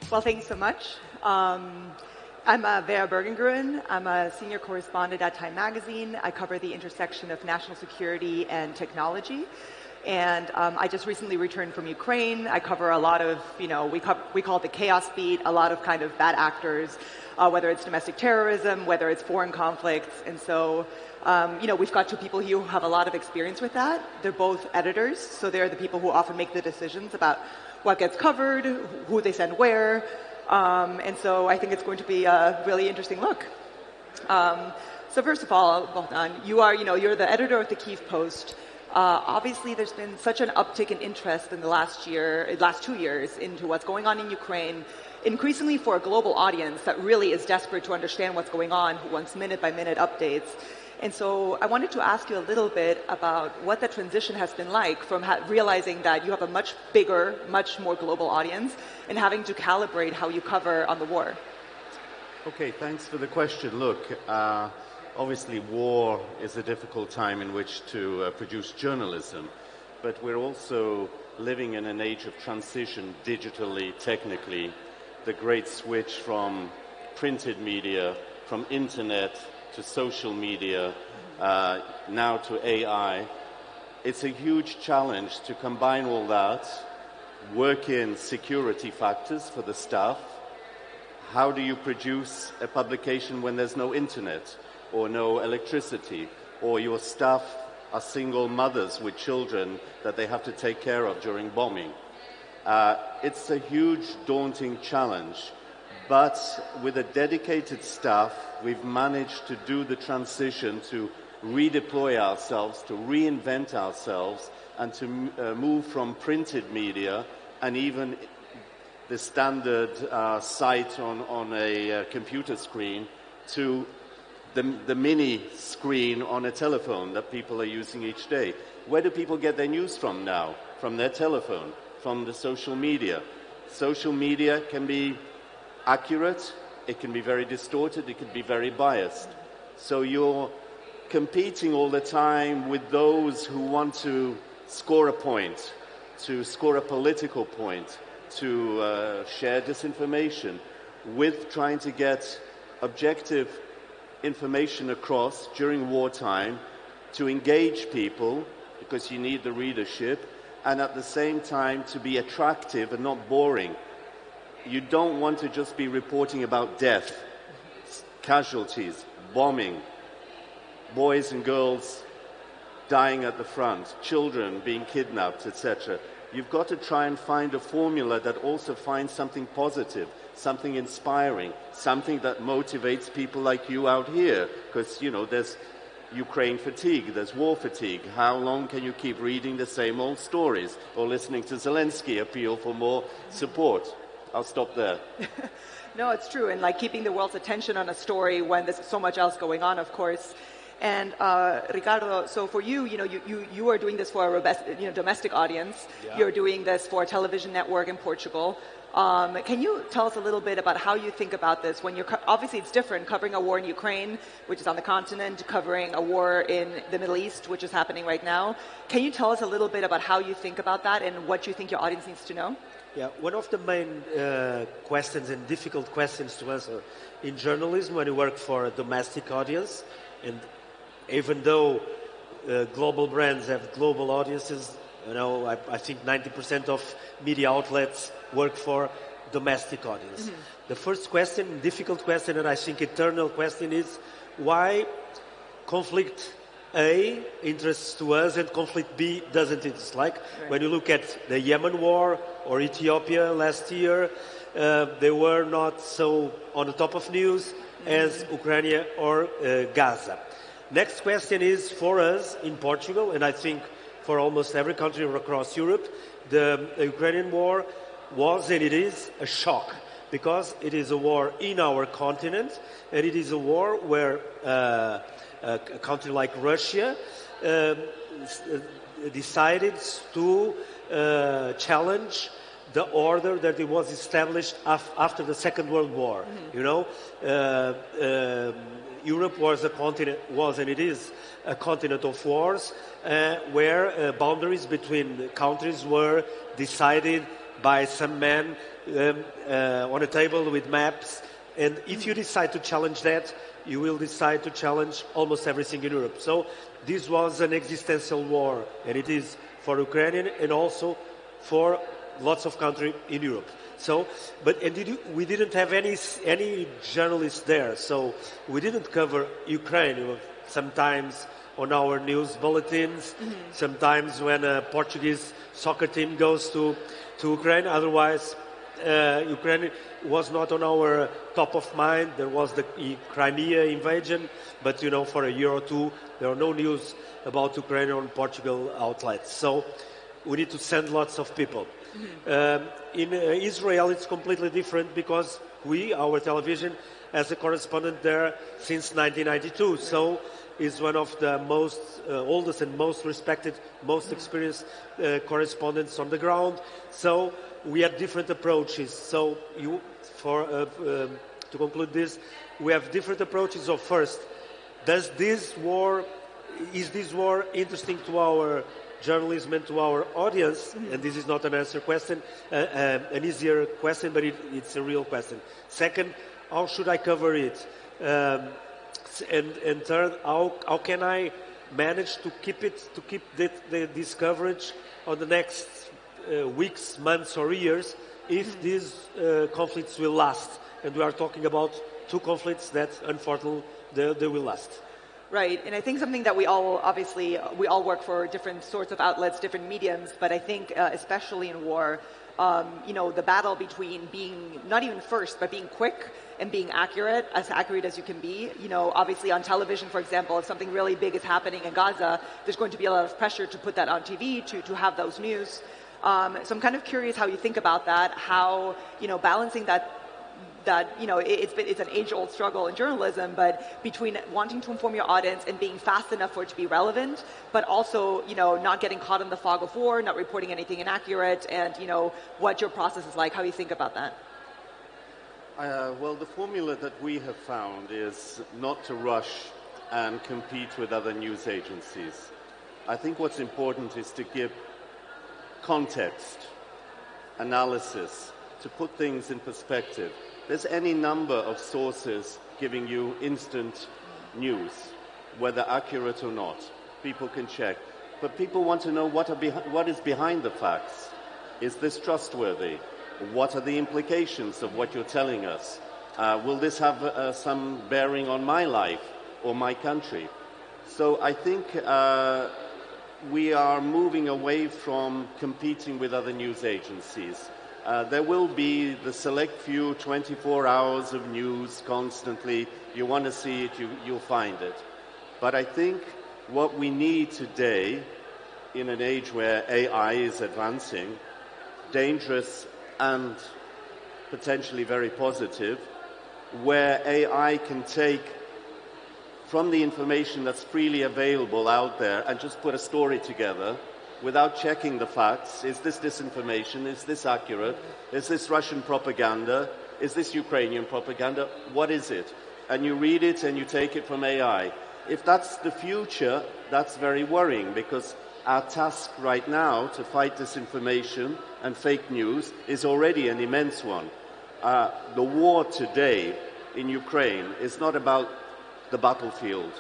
Well, thanks so much. I'm Vera Bergengruen. I'm a senior correspondent at Time Magazine. I cover the intersection of national security and technology. And I just recently returned from Ukraine. I cover a lot of, we call it the chaos beat, a lot of kind of bad actors, whether it's domestic terrorism, whether it's foreign conflicts. And so, we've got two people here who have a lot of experience with that. They're both editors, so they're the people who often make the decisions about what gets covered, who they send where. And so I think it's going to be a really interesting look. So first of all, Bohdan, you're the editor of the Kyiv Post. Obviously, there's been such an uptick in interest in the last 2 years into what's going on in Ukraine, increasingly for a global audience that really is desperate to understand what's going on, who wants minute-by-minute updates. And so I wanted to ask you a little bit about what the transition has been like from realizing that you have a much bigger, much more global audience and having to calibrate how you cover on the war. Okay, thanks for the question. Look, obviously war is a difficult time in which to produce journalism, but we're also living in an age of transition digitally, technically. The great switch from printed media, from internet to social media, now to AI. It's a huge challenge to combine all that, work in security factors for the staff. How do you produce a publication when there's no internet or no electricity, or your staff are single mothers with children that they have to take care of during bombing? It's a huge, daunting challenge. But with a dedicated staff, we've managed to do the transition to redeploy ourselves, to reinvent ourselves, and to move from printed media and even the standard site on a computer screen to the mini screen on a telephone that people are using each day. Where do people get their news from now? From their telephone, from the social media. Social media can be accurate, it can be very distorted, it can be very biased. So you're competing all the time with those who want to score a point, to score a political point, to share disinformation, with trying to get objective information across during wartime, to engage people, because you need the readership, and at the same time to be attractive and not boring. You don't want to just be reporting about death, casualties, bombing, boys and girls dying at the front, children being kidnapped, etc. You've got to try and find a formula that also finds something positive, something inspiring, something that motivates people like you out here. Because, there's Ukraine fatigue, there's war fatigue. How long can you keep reading the same old stories or listening to Zelensky appeal for more support? I'll stop there. No, it's true. And keeping the world's attention on a story when there's so much else going on, of course. And Ricardo, so for you, you are doing this for a domestic audience. Yeah. You're doing this for a television network in Portugal. Can you tell us a little bit about how you think about this when obviously it's different covering a war in Ukraine, which is on the continent, covering a war in the Middle East, which is happening right now. Can you tell us a little bit about how you think about that and what you think your audience needs to know? Yeah, one of the main questions and difficult questions to answer in journalism when you work for a domestic audience, and even though global brands have global audiences, I think 90% of media outlets work for domestic audience. Mm-hmm. The first question, difficult question, and I think eternal question is why conflict A interests to us and conflict B doesn't interest. Right. When you look at the Yemen war or Ethiopia last year, they were not so on the top of news as Ukraine or Gaza. Next question is for us in Portugal, and I think for almost every country across Europe, the Ukrainian war was and it is a shock because it is a war in our continent and it is a war where a country like Russia decided to challenge the order that it was established after the Second World War. Mm-hmm. Europe was and it is a continent of wars where boundaries between countries were decided by some men on a table with maps. And if you decide to challenge that, you will decide to challenge almost everything in Europe. So this was an existential war, and it is for Ukraine and also for lots of countries in Europe. So, we didn't have any journalists there, so we didn't cover Ukraine. Sometimes on our news bulletins, sometimes when a Portuguese soccer team goes to Ukraine. Otherwise, Ukraine was not on our top of mind. There was the Crimea invasion, but for a year or two, there are no news about Ukraine on Portugal outlets. So we need to send lots of people. In Israel, it's completely different because our television, has a correspondent there since 1992. So is one of the most oldest and most respected, most experienced correspondents on the ground. So we had different approaches. So to conclude this, we have different approaches. So first, is this war interesting to our journalism and to our audience? And this is not an answer question, an easier question, but it's a real question. Second, how should I cover it? And third, how can I manage to keep this coverage on the next weeks, months, or years if these conflicts will last? And we are talking about two conflicts that, unfortunately, they will last. Right, and I think something that we all work for different sorts of outlets, different mediums, but I think especially in war, the battle between being not even first, but being quick and being accurate as you can be. Obviously on television, for example, if something really big is happening in Gaza, there's going to be a lot of pressure to put that on TV, to have those news. So I'm kind of curious how you think about that, how, balancing that it's an age-old struggle in journalism, but between wanting to inform your audience and being fast enough for it to be relevant, but also, not getting caught in the fog of war, not reporting anything inaccurate, and, what your process is like, how you think about that. Well, the formula that we have found is not to rush and compete with other news agencies. I think what's important is to give context, analysis, to put things in perspective. There's any number of sources giving you instant news, whether accurate or not. People can check. But people want to know what is behind the facts. Is this trustworthy? What are the implications of what you're telling us? Will this have some bearing on my life or my country? So I think we are moving away from competing with other news agencies. There will be the select few 24 hours of news constantly. You want to see it, you'll find it. But I think what we need today, in an age where AI is advancing, dangerous and potentially very positive, where AI can take from the information that's freely available out there and just put a story together without checking the facts. Is this disinformation? Is this accurate? Is this Russian propaganda? Is this Ukrainian propaganda? What is it? And you read it and you take it from AI. If that's the future, that's very worrying, because our task right now to fight disinformation and fake news is already an immense one. The war today in Ukraine is not about the battlefield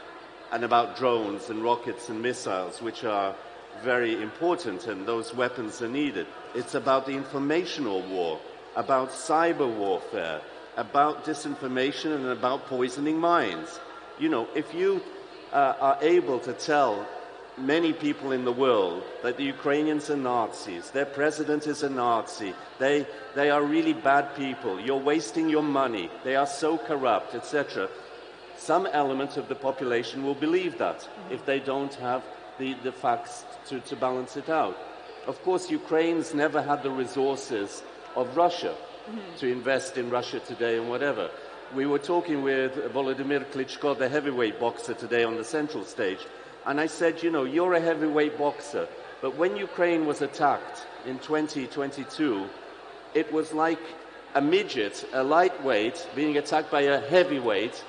and about drones and rockets and missiles, which are very important, and those weapons are needed. It's about the informational war, about cyber warfare, about disinformation, and about poisoning minds. If you are able to tell many people in the world that the Ukrainians are Nazis, their president is a Nazi, they are really bad people, you're wasting your money, they are so corrupt, etc., some element of the population will believe that if they don't have the facts to balance it out. Of course, Ukraine's never had the resources of Russia to invest in Russia today and whatever. We were talking with Volodymyr Klitschko, the heavyweight boxer, today on the central stage, and I said, you're a heavyweight boxer, but when Ukraine was attacked in 2022, it was like a midget, a lightweight, being attacked by a heavyweight.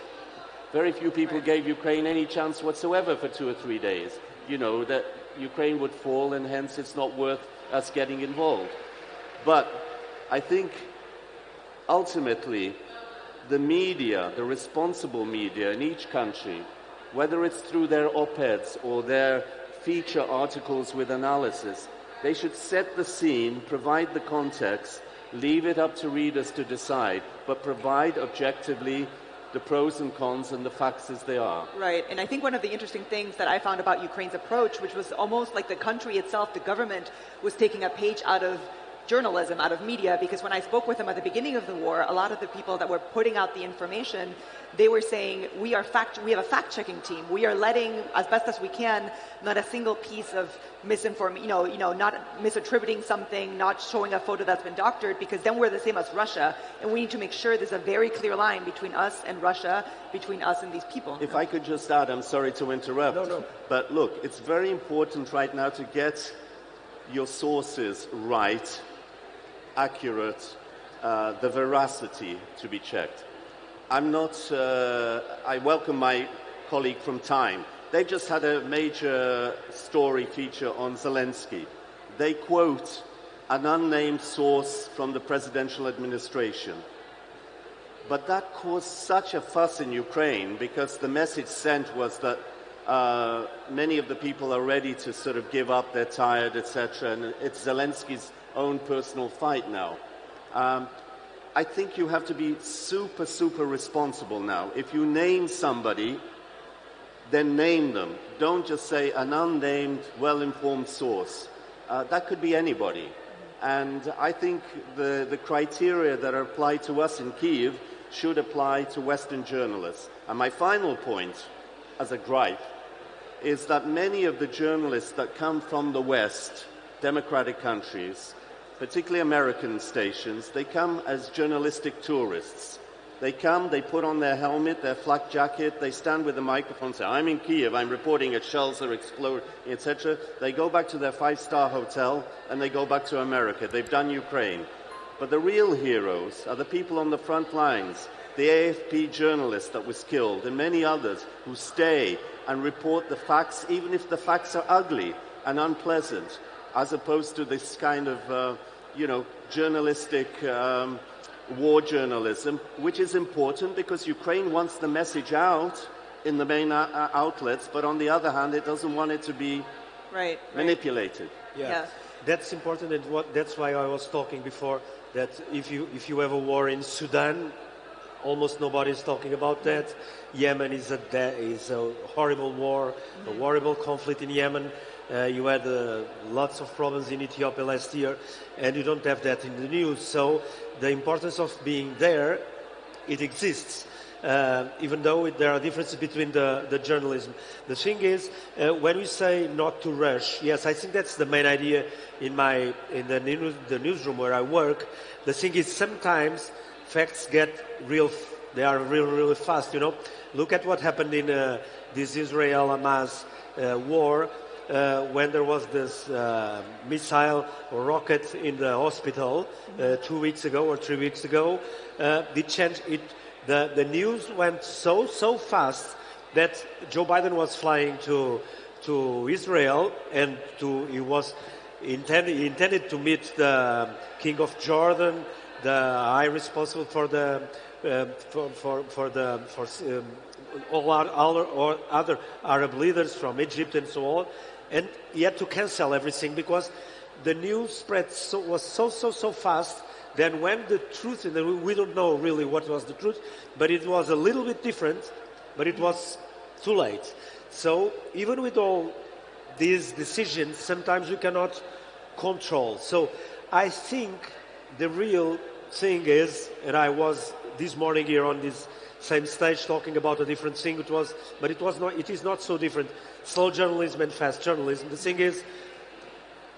Very few people gave Ukraine any chance whatsoever for 2 or 3 days. That Ukraine would fall, and hence it's not worth us getting involved. But I think ultimately, the media, the responsible media in each country, whether it's through their op-eds or their feature articles with analysis, they should set the scene, provide the context, leave it up to readers to decide, but provide objectively the pros and cons and the facts as they are. Right, and I think one of the interesting things that I found about Ukraine's approach, which was almost like the country itself, the government, was taking a page out of journalism, out of media, because when I spoke with them at the beginning of the war, a lot of the people that were putting out the information, they were saying, we have a fact-checking team. We are letting, as best as we can, not a single piece of misinformation, not misattributing something, not showing a photo that's been doctored, because then we're the same as Russia, and we need to make sure there's a very clear line between us and Russia, between us and these people. If I could just add, I'm sorry to interrupt, No. but look, it's very important right now to get your sources right, accurate, the veracity to be checked. I welcome my colleague from Time. They've just had a major story feature on Zelensky. They quote an unnamed source from the presidential administration. But that caused such a fuss in Ukraine because the message sent was that many of the people are ready to sort of give up, they're tired, etc. And it's Zelensky's own personal fight now. I think you have to be super, super responsible now. If you name somebody, then name them. Don't just say an unnamed, well-informed source. That could be anybody. And I think the criteria that are applied to us in Kyiv should apply to Western journalists. And my final point, as a gripe, is that many of the journalists that come from the West, democratic countries, particularly American stations, they come as journalistic tourists. They come, they put on their helmet, their flak jacket, they stand with a microphone, say, I'm in Kyiv, I'm reporting at shells are exploding, etc. They go back to their five-star hotel and they go back to America. They've done Ukraine. But the real heroes are the people on the front lines, the AFP journalist that was killed, and many others who stay and report the facts, even if the facts are ugly and unpleasant, as opposed to this kind of, journalistic war journalism, which is important because Ukraine wants the message out in the main outlets, but on the other hand, it doesn't want it to be manipulated. Yeah. That's important, and that's why I was talking before, that if you have a war in Sudan, almost nobody is talking about that. Yemen is a horrible war, a horrible conflict in Yemen. You had lots of problems in Ethiopia last year, and you don't have that in the news. So the importance of being there, it exists, even though there are differences between the journalism. The thing is, when we say not to rush, yes, I think that's the main idea in the newsroom where I work. The thing is, sometimes facts get they are really fast. Look at what happened in this Israel-Hamas war. When there was this missile or rocket in the hospital 2 weeks ago or 3 weeks ago, the news went so fast that Joe Biden was flying to Israel, and he was intended to meet the King of Jordan, the high responsible for all other Arab leaders from Egypt and so on. And he had to cancel everything because the news spread was so fast. Then when the truth, and we don't know really what was the truth, but it was a little bit different, but it was too late. So even with all these decisions, sometimes we cannot control. So I think the real thing is, and I was this morning here on this same stage talking about a different thing, it is not so different. Slow journalism and fast journalism. The thing is,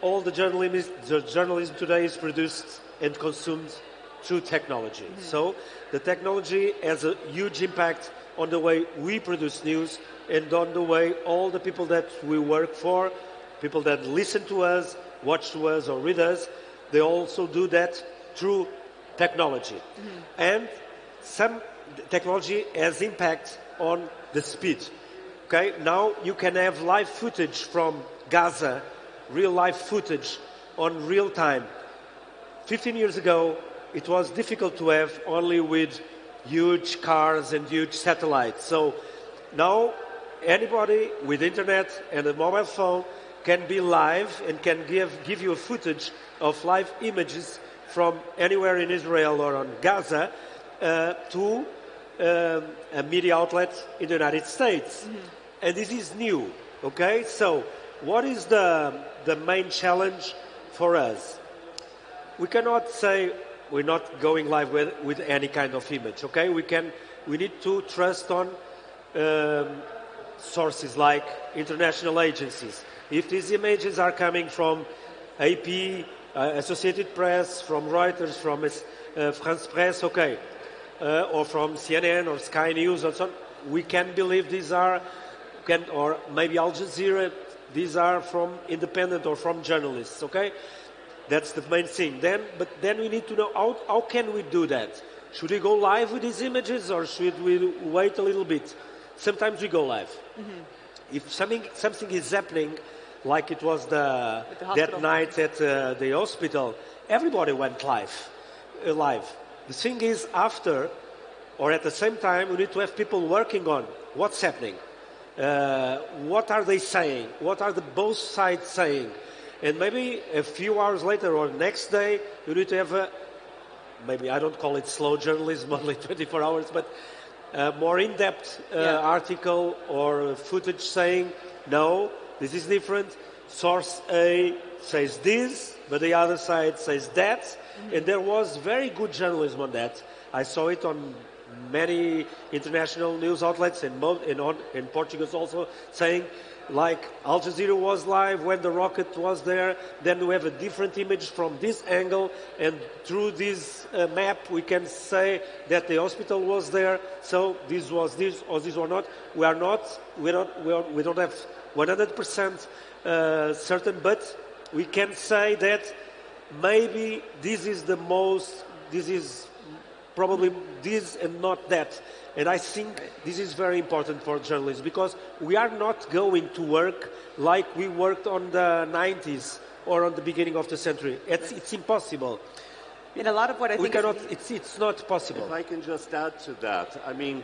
all the journalism today is produced and consumed through technology. Mm-hmm. So the technology has a huge impact on the way we produce news and on the way all the people that we work for, people that listen to us, watch to us or read us, they also do that through technology. Mm-hmm. And some technology has impact on the speed. Okay, now you can have live footage from Gaza, real live footage on real time. 15 years ago, it was difficult to have only with huge cars and huge satellites. So now anybody with internet and a mobile phone can be live and can give you a footage of live images from anywhere in Israel or on Gaza to a media outlet in the United States. And this is new, okay? So what is the main challenge for us? We cannot say we're not going live with any kind of image, okay? We need to trust on sources like international agencies. If these images are coming from AP, Associated Press, from Reuters, from France Press, okay, or from CNN or Sky News or so on, we can believe these are, or maybe Al Jazeera, these are from independent or from journalists, okay? That's the main thing. But then we need to know how can we do that? Should we go live with these images or should we wait a little bit? Sometimes we go live. If something is happening, like it was that night at the hospital, everybody went live. The thing is, after or at the same time, we need to have people working on what's happening. What are they saying? What are the both sides saying? And maybe a few hours later or next day, you need to have maybe I don't call it slow journalism, only 24 hours, but more in-depth article or footage saying, no, this is different. Source A says this, but the other side says that. And there was very good journalism on that. I saw it on many international news outlets and in Portugal also saying, like Al Jazeera was live when the rocket was there, then we have a different image from this angle, and through this map we can say that the hospital was there, so this was this or this or not. We don't have 100% certain, but we can say that maybe this is probably this and not that. And I think this is very important for journalists because we are not going to work like we worked on the 90s or on the beginning of the century. It's impossible. In a lot of what I think it's not possible. If I can just add to that, I mean,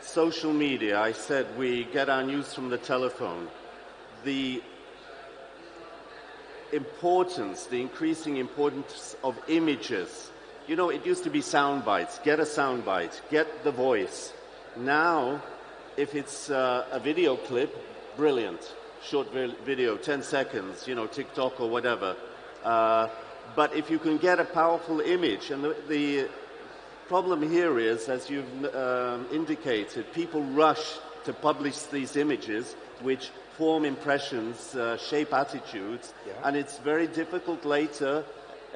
social media, I said we get our news from the telephone. The increasing importance of images. You know, it used to be sound bites. Get a sound bite. Get the voice. Now, if it's a video clip, brilliant. Short video, 10 seconds, you know, TikTok or whatever. But if you can get a powerful image, and the problem here is, as you've indicated, people rush to publish these images, which form impressions, shape attitudes, and it's very difficult later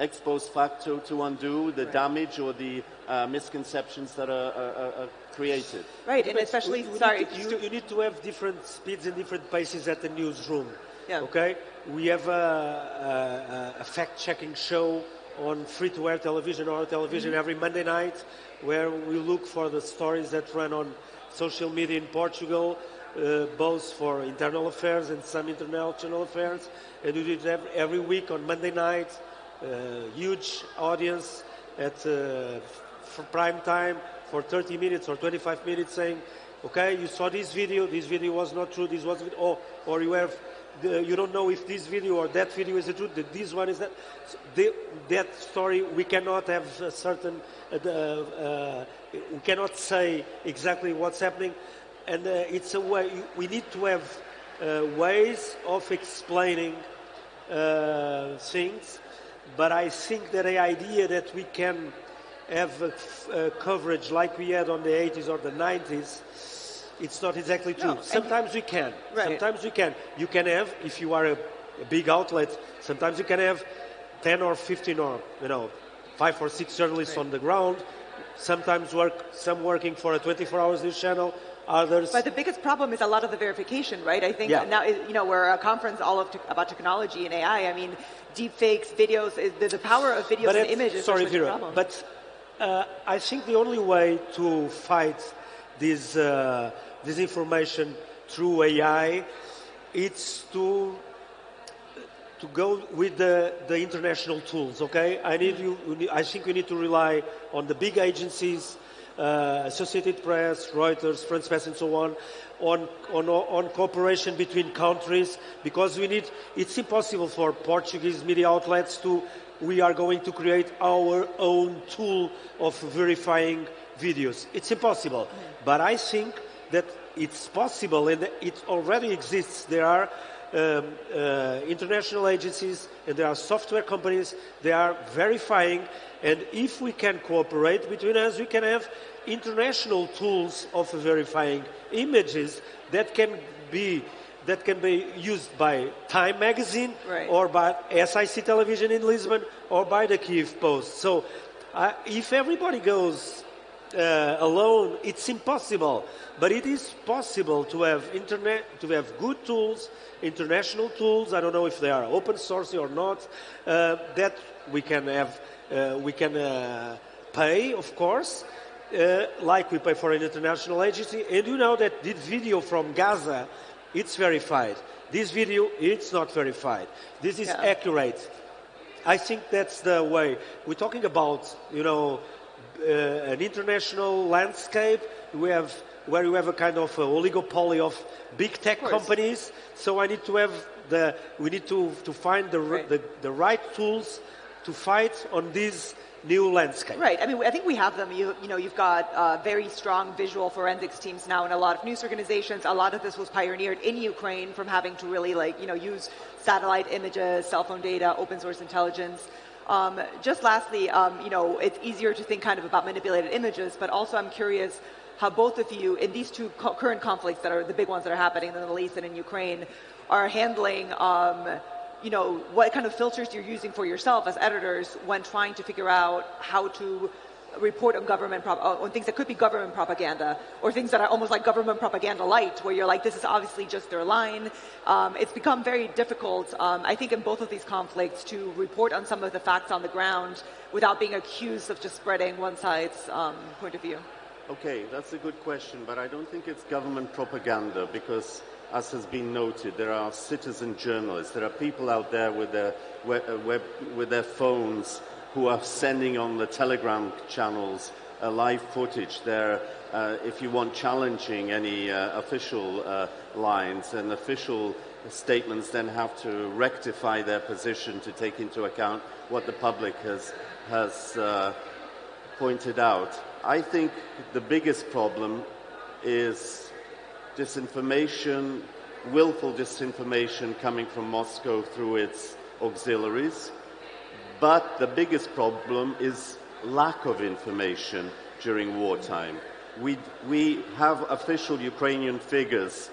ex post facto to undo the damage or the misconceptions that are created. Right, and especially, you need to have different speeds and different paces at the newsroom. Yeah. Okay? We have a fact-checking show on free-to-air television or television every Monday night where we look for the stories that run on social media in Portugal, both for internal affairs and some international affairs. And we do it every week on Monday night. Huge audience at for prime time for 30 minutes or 25 minutes saying, okay, you saw this video was not true, this was, or you have, you don't know if this video or that video is the truth, that this one is that. So that story, we cannot have a certain, we cannot say exactly what's happening, and it's a way, we need to have ways of explaining things. But I think that the idea that we can have coverage like we had on the 80s or the 90s, it's not exactly true. No, sometimes we can. Right. Sometimes we can. You can have, if you are a big outlet, sometimes you can have 10 or 15 or, 5 or 6 journalists on the ground. Sometimes some working for a 24 hours news channel. Others. But the biggest problem is a lot of the verification, right? I think now, we're a conference about technology and AI. I mean, deep fakes, videos, the power of videos and images is such a problem. But I think the only way to fight this information through AI is to to go with the international tools, okay? I think we need to rely on the big agencies, Associated Press, Reuters, France Press, and so on cooperation between countries, because it's impossible for Portuguese media outlets we are going to create our own tool of verifying videos. It's impossible. But I think that it's possible, and it already exists. There are international agencies and there are software companies. They are verifying, and if we can cooperate between us, we can have international tools of verifying images that can be used by Time magazine, right, or by SIC television in Lisbon, or by the Kyiv Post. So if everybody goes alone, it's impossible. But it is possible to have good tools, international tools. I don't know if they are open source or not. That we can have. We can pay, of course, like we pay for an international agency. And you know that this video from Gaza, it's verified. This video, it's not verified. This is accurate. I think that's the way. We're talking about, an international landscape. Where you have a kind of oligopoly of big tech companies. So we need to find the right tools to fight on this new landscape. Right. I mean, I think we have them. You've got very strong visual forensics teams now in a lot of news organizations. A lot of this was pioneered in Ukraine from having to really use satellite images, cell phone data, open source intelligence. Just lastly, it's easier to think kind of about manipulated images, but also I'm curious how both of you, in these two current conflicts that are the big ones that are happening in the Middle East and in Ukraine, are handling, what kind of filters you're using for yourself as editors when trying to figure out how to report on on things that could be government propaganda, or things that are almost like government propaganda light, where you're like, this is obviously just their line. It's become very difficult, I think, in both of these conflicts to report on some of the facts on the ground without being accused of just spreading one side's point of view. Okay, that's a good question, but I don't think it's government propaganda because, as has been noted, there are citizen journalists. There are people out there with their phones who are sending on the Telegram channels live footage. There, if you want, challenging any official lines, and official statements then have to rectify their position to take into account what the public has pointed out. I think the biggest problem is disinformation, willful disinformation coming from Moscow through its auxiliaries. But the biggest problem is lack of information during wartime. We have official Ukrainian figures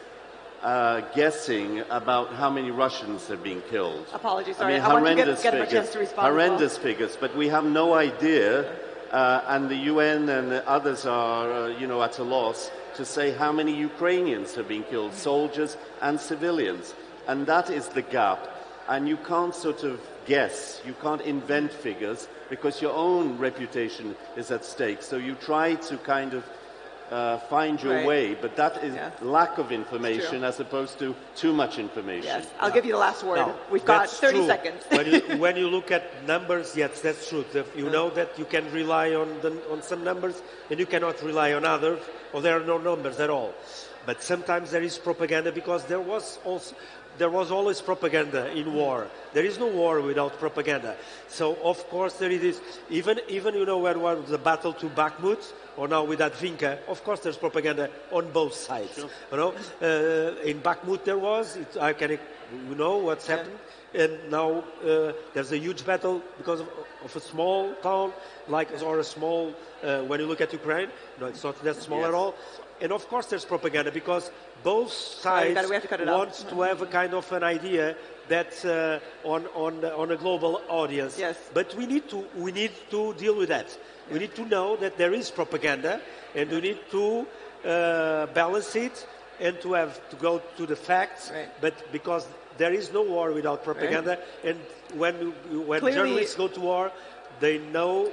guessing about how many Russians have been killed. Apologies, sorry. I want to get a chance to respond. Horrendous figures, but we have no idea, and the UN and others are, at a loss to say how many Ukrainians have been killed, soldiers and civilians. And that is the gap. And you can't sort of guess, you can't invent figures because your own reputation is at stake. So you try to kind of find your way, but that is lack of information as opposed to too much information. Yes, I'll give you the last word. We've got 30 seconds. when you look at numbers, yes, that's true. You know that you can rely on some numbers and you cannot rely on others, or there are no numbers at all. But sometimes there is propaganda because there was always propaganda in war. There is no war without propaganda. So of course there it is. Even when was the battle to Bakhmut, or now with Advinka, of course there's propaganda on both sides. Sure. In Bakhmut there was. We know what's happened. And now there's a huge battle because of a small town, or a small. When you look at Ukraine, no, it's not that small at all. And of course there's propaganda because both sides want to have a kind of an idea that's on a global audience. Yes. But we need to deal with that. We need to know that there is propaganda, and we need to balance it and to go to the facts. Right. But because there is no war without propaganda, and when journalists go to war, they know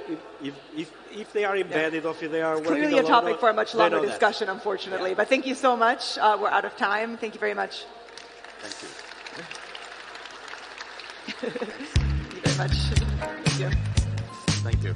if they are embedded or if they are working alone. Clearly a topic for a much longer discussion, unfortunately. Yeah. But thank you so much. We're out of time. Thank you very much. Thank you. Thank you very much. Thank you. Thank you.